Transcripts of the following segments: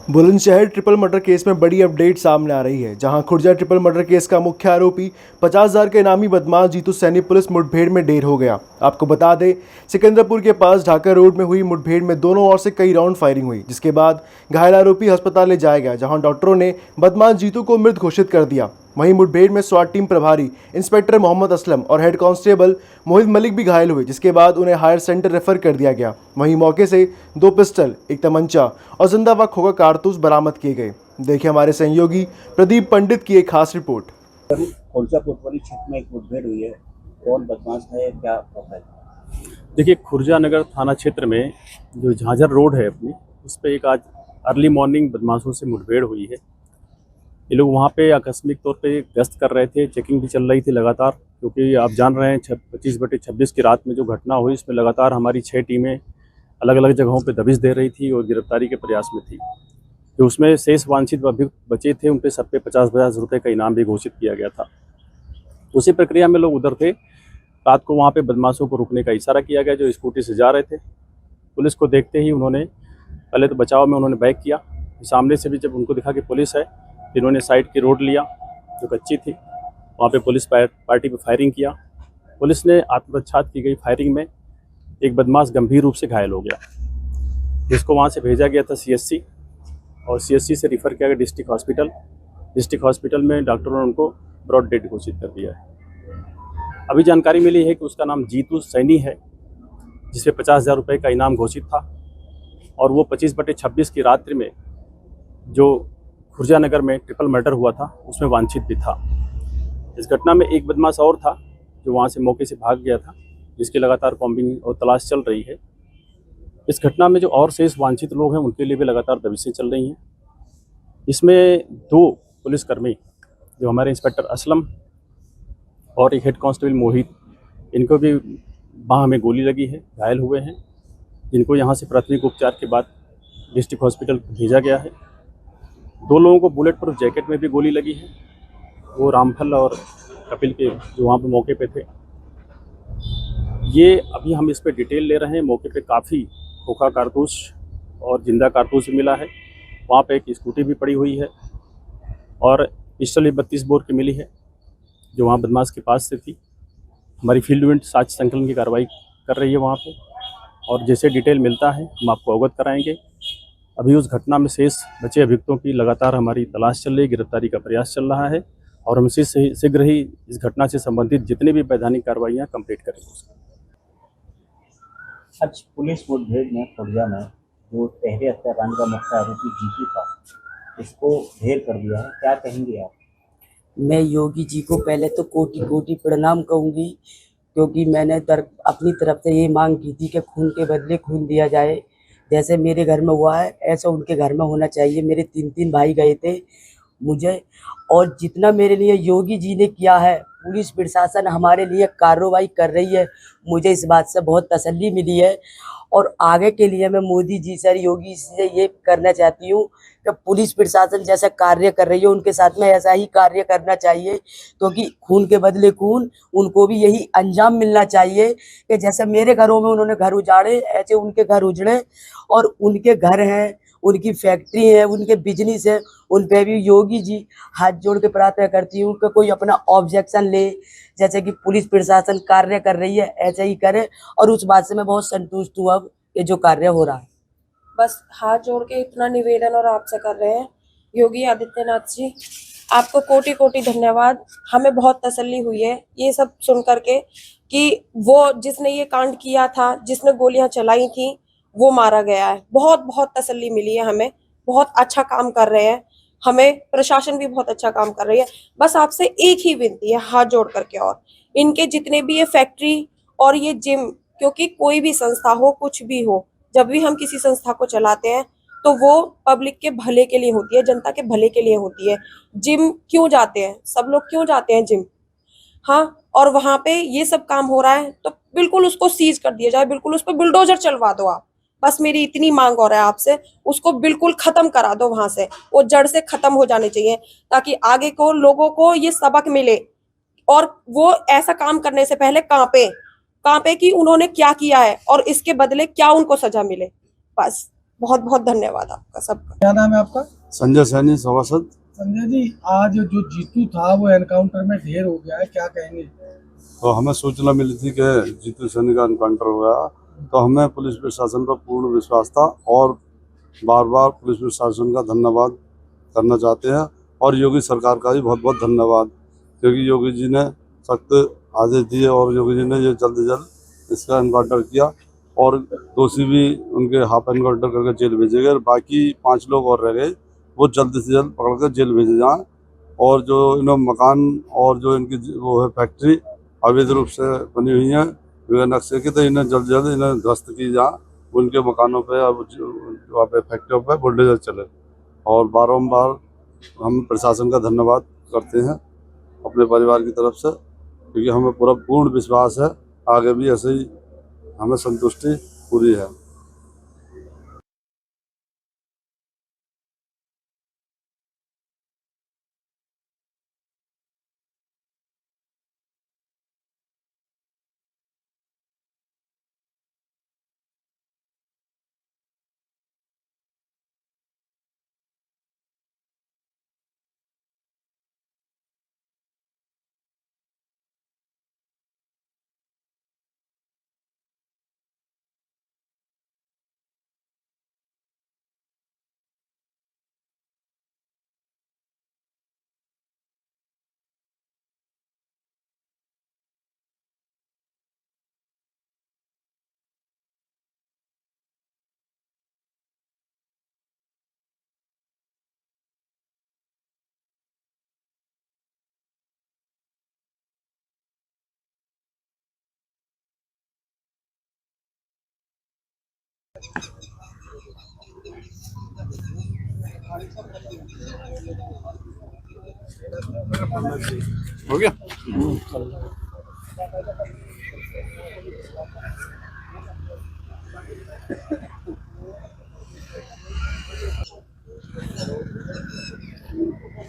Bulandshahr triple murder case में बड़ी update सामने आ रही है, जहां खुर्जा ट्रिपल मर्डर केस का मुख्य आरोपी 50,000 के इनामी बदमाश जीतू सैनी पुलिस मुठभेड़ में ढेर हो गया। आपको बता दें, सिकंदरपुर के पास ढाका रोड में हुई मुठभेड़ में दोनों ओर से कई राउंड फायरिंग हुई, जिसके बाद घायल आरोपी अस्पताल ले जाया गया, जहां डॉक्टरों ने बदमाश जीतू को मृत घोषित कर दिया। वहीं मुठभेड़ में स्वाट टीम प्रभारी इंस्पेक्टर मोहम्मद असलम और हेड कांस्टेबल मोहित मलिक भी घायल हुए, जिसके बाद उन्हें हायर सेंटर रेफर कर दिया गया। वहीं मौके से 2 पिस्टल, एक तमंचा और जिंदा व खोखा कारतूस बरामद किए गए। देखिए हमारे सहयोगी प्रदीप पंडित की एक खास रिपोर्ट। खुर्जा कोतवाली क्षेत्र में एक मुठभेड़ हुई है, कौन बदमाश है, क्या प्रोफाइल? देखिए, खुर्जा नगर थाना क्षेत्र में जो झांझर रोड है अपनी, उस पर एक आज अर्ली मॉर्निंग बदमाशों से मुठभेड़ हुई है। ये लोग वहाँ पे आकस्मिक तौर पे गश्त कर रहे थे, चेकिंग भी चल रही थी लगातार, क्योंकि आप जान रहे हैं 25/26 की रात में जो घटना हुई, इसमें लगातार हमारी 6 टीमें अलग अलग जगहों पे दबिश दे रही थी और गिरफ्तारी के प्रयास में थी। जो उसमें शेष वांछित अभियुक्त बचे थे, उन पे सब पे 50,000 रुपये का इनाम भी घोषित किया गया था। उसी प्रक्रिया में लोग उधर थे। रात को वहाँ पे बदमाशों को रुकने का इशारा किया गया, जो स्कूटी से जा रहे थे। पुलिस को देखते ही उन्होंने पहले तो बचाव में उन्होंने बैक किया। सामने से भी जब उनको दिखा कि पुलिस है, इन्होंने साइड की रोड लिया जो कच्ची थी, वहाँ पे पुलिस पार्टी पे फायरिंग किया। पुलिस ने आत्मरक्षा की गई फायरिंग में एक बदमाश गंभीर रूप से घायल हो गया, जिसको वहाँ से भेजा गया था CSC, और CSC से रिफ़र किया गया डिस्ट्रिक्ट हॉस्पिटल। डिस्ट्रिक्ट हॉस्पिटल में डॉक्टरों ने उनको ब्रॉड डेड घोषित कर दिया है। अभी जानकारी मिली है कि उसका नाम जीतू सैनी है, जिसे 50,000 रुपये का इनाम घोषित था, और वो 25/26 की रात्रि में जो खुर्जा नगर में ट्रिपल मर्डर हुआ था, उसमें वांछित भी था। इस घटना में एक बदमाश और था जो वहाँ से मौके से भाग गया था, जिसकी लगातार कॉम्बिंग और तलाश चल रही है। इस घटना में जो और शेष वांछित लोग हैं, उनके लिए भी लगातार दबिशें चल रही हैं। इसमें 2 पुलिसकर्मी, जो हमारे इंस्पेक्टर असलम और एक हेड कांस्टेबल मोहित, इनको भी बाह में गोली लगी है, घायल हुए हैं, जिनको यहाँ से प्राथमिक उपचार के बाद डिस्ट्रिक्ट हॉस्पिटल भेजा गया है। 2 लोगों को बुलेट प्रूफ जैकेट में भी गोली लगी है, वो रामफल और कपिल के जो वहाँ पे मौके पे थे। ये अभी हम इस पे डिटेल ले रहे हैं। मौके पे काफ़ी खोखा कारतूस और जिंदा कारतूस भी मिला है। वहाँ पे एक स्कूटी भी पड़ी हुई है और पिस्टल 32 बोर की मिली है, जो वहाँ बदमाश के पास से थी। हमारी फील्ड यूनिट साक्ष्य संकलन की कार्रवाई कर रही है वहाँ पे, और जैसे डिटेल मिलता है हम आपको अवगत कराएंगे। अभी उस घटना में शेष बचे अभियुक्तों की लगातार हमारी तलाश चल रही है, गिरफ्तारी का प्रयास चल रहा है, और हम शीघ्र ही इस घटना से संबंधित जितनी भी वैधानिक कार्रवाइयाँ कंप्लीट करेंगे। आज पुलिस मुठभेड़ में खुर्जा में जो पहले हत्याकांड का मुख्य आरोपी जीतू था, इसको ढेर कर दिया है, क्या कहेंगे आप? मैं योगी जी को पहले तो कोटि कोटि प्रणाम कहूँगी, क्योंकि मैंने अपनी तरफ से ये मांग की थी कि खून के बदले खून दिया जाए। जैसे मेरे घर में हुआ है, ऐसा उनके घर में होना चाहिए। मेरे 3 भाई गए थे मुझे, और जितना मेरे लिए योगी जी ने किया है, पुलिस प्रशासन हमारे लिए कार्रवाई कर रही है, मुझे इस बात से बहुत तसल्ली मिली है। और आगे के लिए मैं मोदी जी से, योगी से ये करना चाहती हूँ कि पुलिस प्रशासन जैसा कार्य कर रही है, उनके साथ में ऐसा ही कार्य करना चाहिए, क्योंकि खून के बदले खून, उनको भी यही अंजाम मिलना चाहिए कि जैसे मेरे घरों में उन्होंने घर उजाड़े, ऐसे उनके घर उजड़े। और उनके घर हैं, उनकी फैक्ट्री है, उनके बिजनेस है, उन पे भी योगी जी हाथ जोड़ के प्रार्थना करती हूँ कि कोई अपना ऑब्जेक्शन ले, जैसे कि पुलिस प्रशासन कार्य कर रही है ऐसे ही करे। और उस बात से मैं बहुत संतुष्ट हूँ अब ये जो कार्य हो रहा है। बस हाथ जोड़ के इतना निवेदन और आपसे कर रहे हैं, योगी आदित्यनाथ जी, आपको कोटि कोटि धन्यवाद। हमें बहुत तसल्ली हुई है ये सब सुन करके कि वो जिसने ये कांड किया था, जिसने गोलियां चलाई थी, वो मारा गया है। बहुत बहुत तसल्ली मिली है हमें। बहुत अच्छा काम कर रहे हैं, हमें प्रशासन भी बहुत अच्छा काम कर रही है। बस आपसे एक ही विनती है हाथ जोड़ करके, और इनके जितने भी ये फैक्ट्री और ये जिम, क्योंकि कोई भी संस्था हो, कुछ भी हो, जब भी हम किसी संस्था को चलाते हैं तो वो पब्लिक के भले के लिए होती है, जनता के भले के लिए होती है। जिम क्यों जाते हैं सब लोग, क्यों जाते हैं जिम? हाँ, और वहां पे ये सब काम हो रहा है तो बिल्कुल उसको सीज कर दिया जाए, बिल्कुल उस पर बुलडोजर चलवा दो आप। बस मेरी इतनी मांग हो रहा है आपसे, उसको बिल्कुल खत्म करा दो, वहां से वो जड़ से खत्म हो जाने चाहिए, ताकि आगे को लोगों को ये सबक मिले और वो ऐसा काम करने से पहले कांपे कि उन्होंने क्या किया है और इसके बदले क्या उनको सजा मिले। बस बहुत बहुत धन्यवाद आपका सबका। क्या नाम है आपका? संजय सैनी सभासद। संजय जी, आज जो जीतू था वो एनकाउंटर में ढेर हो गया है, क्या कहेंगे? तो हमें सूचना मिली थी कि जीतू सैनी का एनकाउंटर हो गया, तो हमें पुलिस प्रशासन पर पूर्ण विश्वास था और बार बार पुलिस प्रशासन का धन्यवाद करना चाहते हैं और योगी सरकार का भी बहुत बहुत धन्यवाद, क्योंकि योगी जी ने सख्त आदेश दिए और योगी जी ने ये जल्द से जल्द इसका एनकाउंटर किया और दोषी भी उनके हाफ एनकाउंटर करके जेल भेजे गए। बाकी 5 लोग और रह गए, वो जल्द से जल्द पकड़ कर जेल भेजे जाएँ। और जो इन्होंने मकान और जो इनकी वो है फैक्ट्री अवैध रूप से बनी हुई है बगैर नक्शे की, तो इन्हें जल्द से जल्द इन्हें ध्वस्त की जाए। उनके मकानों पे वहाँ पे फैक्ट्रियों पे बुलडोजर चले। और बारंबार हम प्रशासन का धन्यवाद करते हैं अपने परिवार की तरफ से, क्योंकि हमें पूरा पूर्ण विश्वास है आगे भी ऐसे ही हमें संतुष्टि पूरी है। हो गया।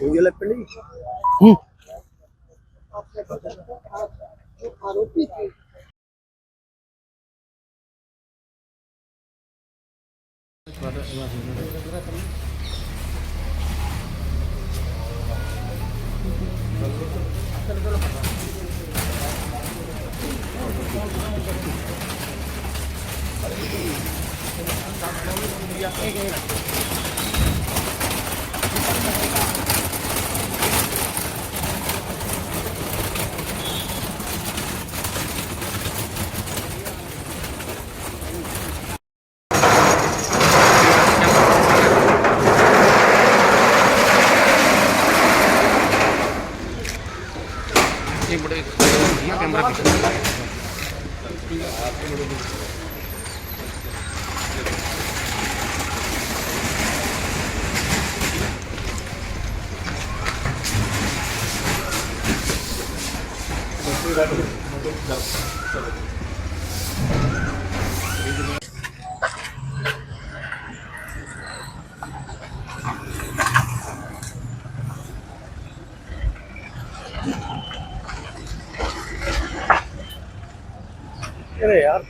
हो गया लगता नहीं। अरे यार,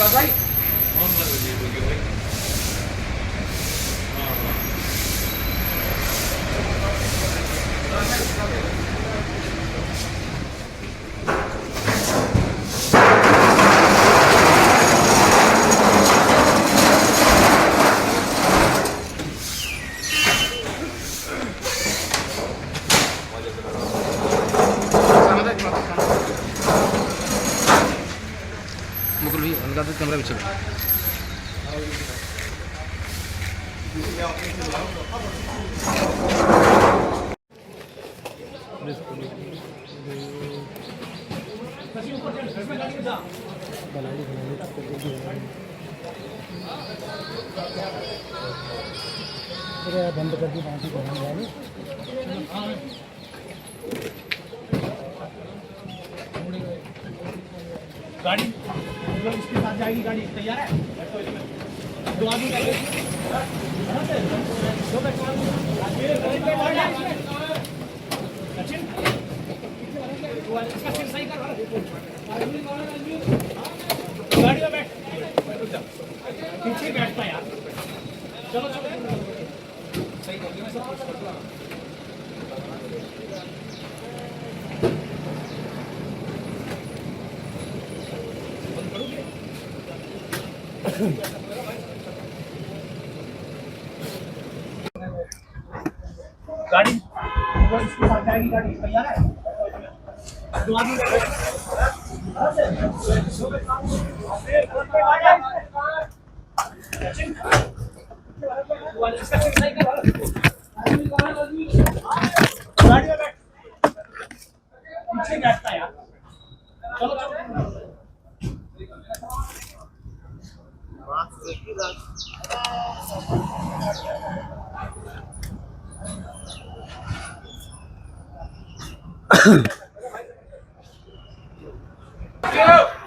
मुकुल भाई हल्का सा कैमरा पीछे बंद कर दी गाड़ी इसके साथ जाएगी गाड़ी तैयार है दो आदमी गाड़ी में बैठ पीछे बैठता यार चलो चलो सही कर दिया गाड़ी इसके साथ जाएगी गाड़ी तैयार है दो आदमी गाड़ी में बैठ पीछे बैठता यार चलो चलो Go!